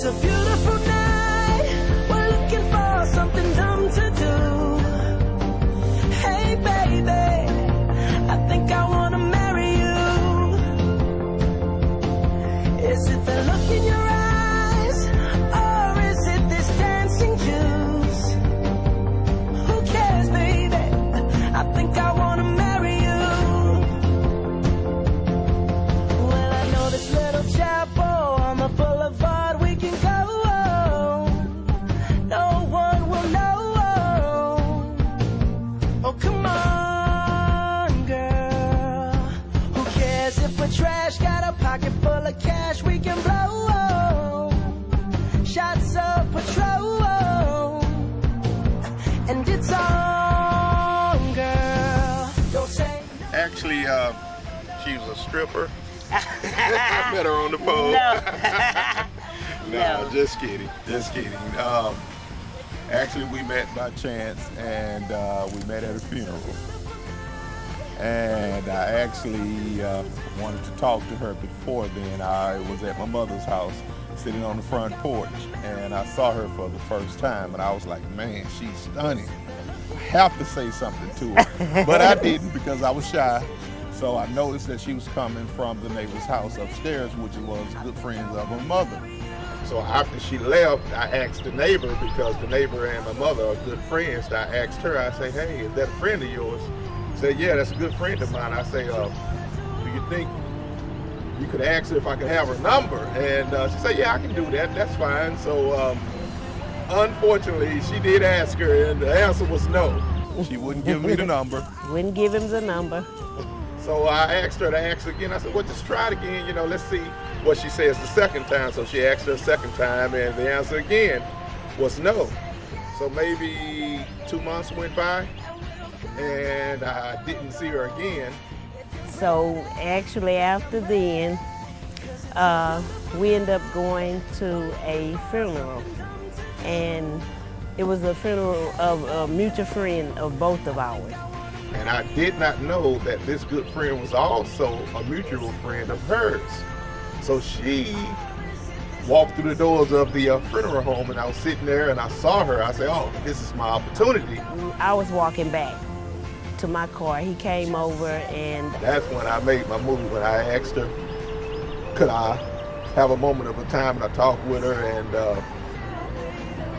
It's a beautiful night. We're looking for something dumb to do. Hey baby, I think I wanna marry you. Is it the look in your eyes, or is it this dancing juice? Who cares, baby? I think I wanna marry you. Well, I know this little chapel on the boulevard we can go. No one will know. Oh, come on, girl. Who cares if we're trash? Got a pocket full of cash we can blow. Shots of Patrol, and it's on, girl. Don't say. Actually, she was a stripper. I met her on the pole. No, just kidding, just kidding. Actually, we met by chance, and we met at a funeral. And I actually wanted to talk to her before then. I was at my mother's house, sitting on the front porch, and I saw her for the first time, and I was like, man, she's stunning. I have to say something to her, but I didn't because I was shy. So I noticed that she was coming from the neighbor's house upstairs, which was good friends of her mother. So after she left, I asked the neighbor, because the neighbor and my mother are good friends. I asked her, I say, hey, is that a friend of yours? She said, yeah, that's a good friend of mine. I say, do you think you could ask her if I could have her number? And she said, yeah, I can do that, that's fine. So unfortunately, she did ask her, and the answer was no. She wouldn't give me the number. Wouldn't give him the number. So I asked her to ask again. I said, well, just try it again, you know, let's see what she says the second time. So she asked her a second time, and the answer again was no. So maybe 2 months went by, and I didn't see her again. So actually after then, we ended up going to a funeral. And it was a funeral of a mutual friend of both of ours. And I did not know that this good friend was also a mutual friend of hers. So she walked through the doors of the funeral home, and I was sitting there and I saw her. I said, oh, this is my opportunity. I was walking back to my car. He came over, and that's when I made my move. When I asked her, could I have a moment of a time, and I talked with her, and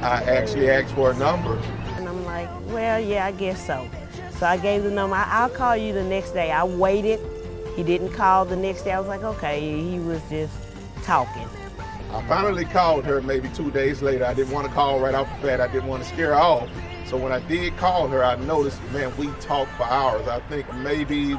I actually asked for a number. And I'm like, well, yeah, I guess so. So I gave the number. I'll call you the next day. I waited. He didn't call the next day. I was like, okay, he was just talking. I finally called her maybe 2 days later. I didn't want to call right off the bat. I didn't want to scare her off. So when I did call her, I noticed, man, we talked for hours. I think maybe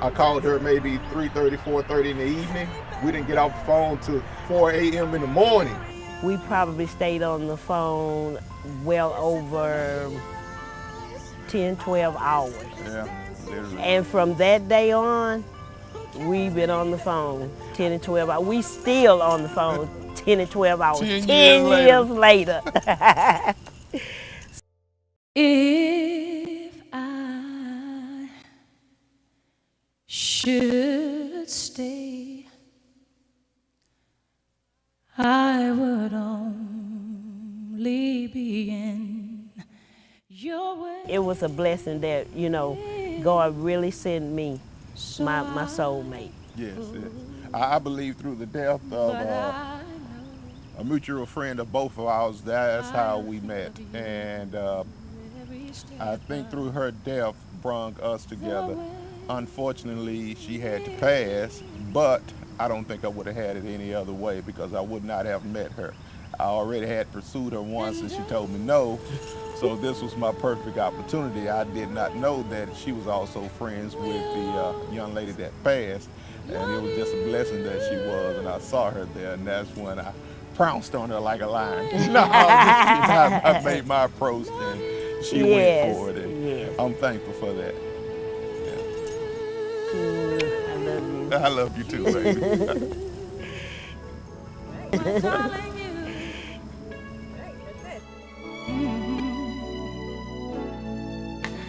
I called her maybe 3:30, 4:30 in the evening. We didn't get off the phone till 4 a.m. in the morning. We probably stayed on the phone well over 10, 12 hours. Yeah, literally. And from that day on, we've been on the phone 10 and 12 hours. We still on the phone 10 and 12 hours. 10 years later. If I should stay, I would only be in your way. It was a blessing that, you know, God really sent me my soulmate. Yes, yes. I believe through the death of a mutual friend of both of ours, that's how we met. And I think through her death brung us together. Unfortunately, she had to pass, but I don't think I would have had it any other way, because I would not have met her. I already had pursued her once and she told me no, so this was my perfect opportunity. I did not know that she was also friends with the young lady that passed, and it was just a blessing that she was, and I saw her there, and that's when I pounced on her like a lion. No, I made my approach, and she went for it, and I'm thankful for that. I love you. I love you too, baby.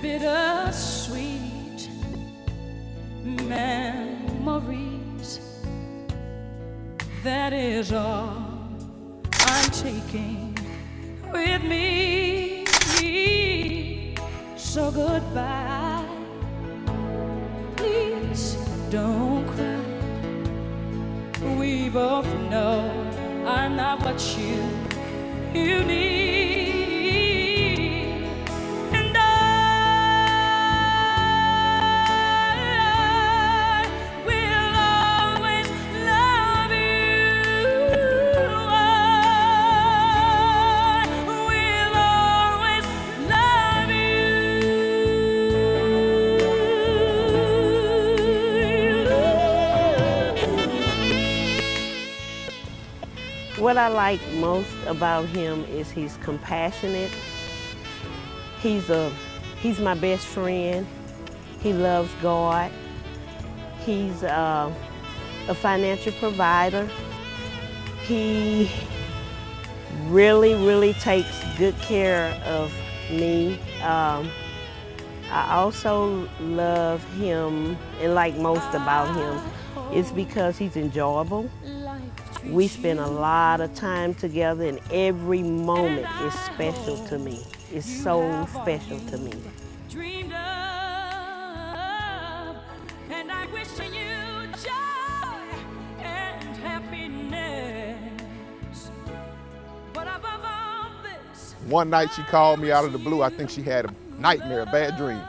Bittersweet memories, that is all talking with me. So goodbye. Please don't cry. We both know I'm not what you need. And I will always love you. I will always love you. What I like most about him is he's compassionate. He's my best friend. He loves God. He's a financial provider. He really takes good care of me. I also love him, and like most about him, it's because he's enjoyable. We spend a lot of time together, and every moment is special to me. It's so special to me. Dreamed of, and I wish you joy and happiness. But above all this, One night she called me out of the blue. I think she had a nightmare, a bad dream.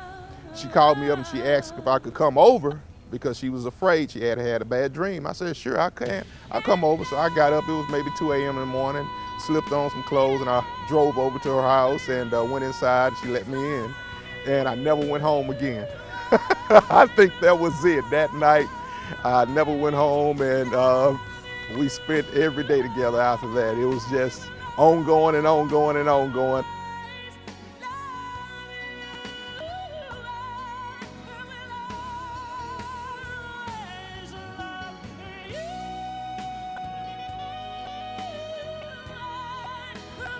She called me up and she asked if I could come over because she was afraid she had a bad dream. I said, sure, I can. I'll come over. So I got up. It was maybe 2 a.m. in the morning, slipped on some clothes, and I drove over to her house and went inside. She let me in, and I never went home again. I think that was it. That night, I never went home, and we spent every day together after that. It was just ongoing and ongoing and ongoing.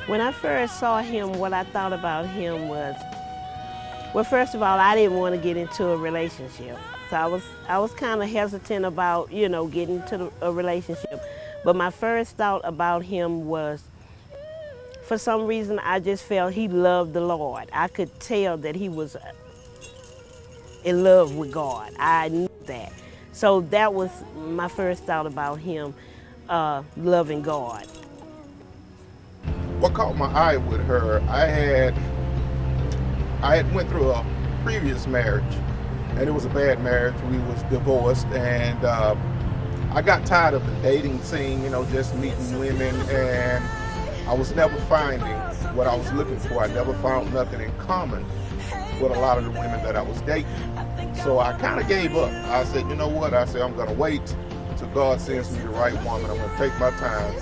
When I first saw him, what I thought about him was, well, first of all, I didn't want to get into a relationship. So I was kind of hesitant about, getting into a relationship. But my first thought about him was, for some reason, I just felt he loved the Lord. I could tell that he was in love with God. I knew that. So that was my first thought about him, loving God. What caught my eye with her, I had went through a previous marriage, and it was a bad marriage. We was divorced, and I got tired of the dating scene, just meeting women, and I was never finding what I was looking for. I never found nothing in common with a lot of the women that I was dating. So I kind of gave up. I said, you know what? I said, I'm going to wait until God sends me the right woman. I'm going to take my time.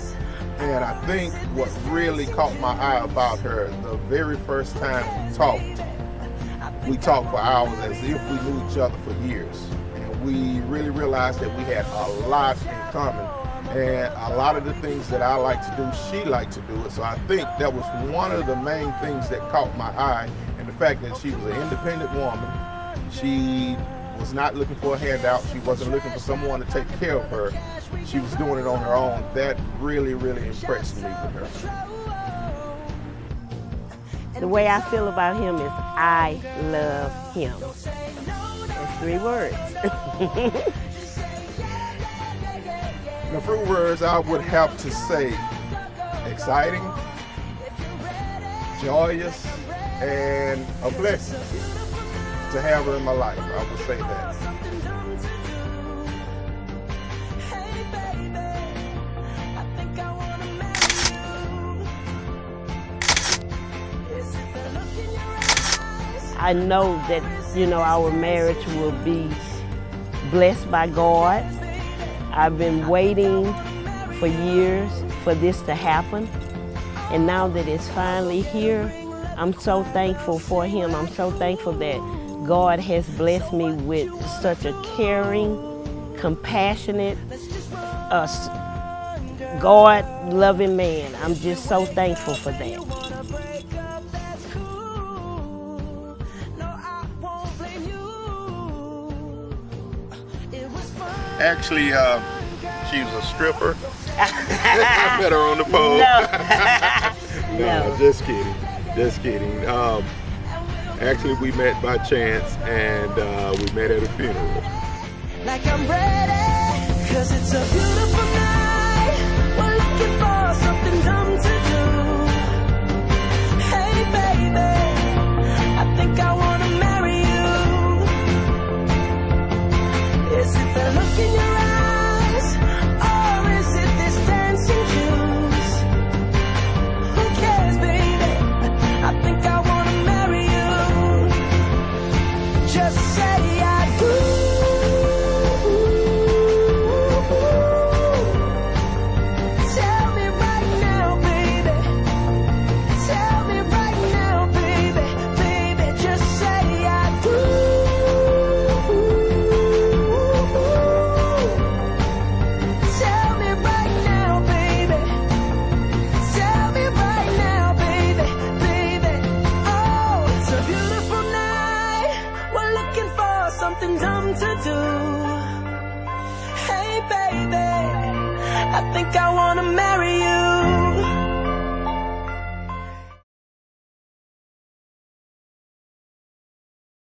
And I think what really caught my eye about her, the very first time we talked for hours as if we knew each other for years. And we really realized that we had a lot in common. And a lot of the things that I like to do, she liked to do it. So I think that was one of the main things that caught my eye, and the fact that she was an independent woman. She was not looking for a handout. She wasn't looking for someone to take care of her. She was doing it on her own. That really impressed me with her. The way I feel about him is I love him. It's 3 words. The 3 words I would have to say: exciting, joyous, and a blessing to have her in my life. I would say that. I know that, our marriage will be blessed by God. I've been waiting for years for this to happen. And now that it's finally here, I'm so thankful for him. I'm so thankful that God has blessed me with such a caring, compassionate, God-loving man. I'm just so thankful for that. Actually, she was a stripper. Met her on the pole. No. No, just kidding. Just kidding. Actually, we met by chance, and we met at a funeral. Like I'm ready, 'cause it's a beautiful night. We're looking for something dumb to do. Hey baby, I think I wanna marry you. Is it the look in your eyes, or is it this dancing juice? Who cares, baby? I think I wanna marry you. Just say I do. Tell me right now, baby. Tell me right now, baby. Baby, just say I do. Tell me right now, baby. Tell me right now, baby. Baby, oh, it's a beautiful night. We're looking for something dumb to do. Hey baby, I think I wanna marry you.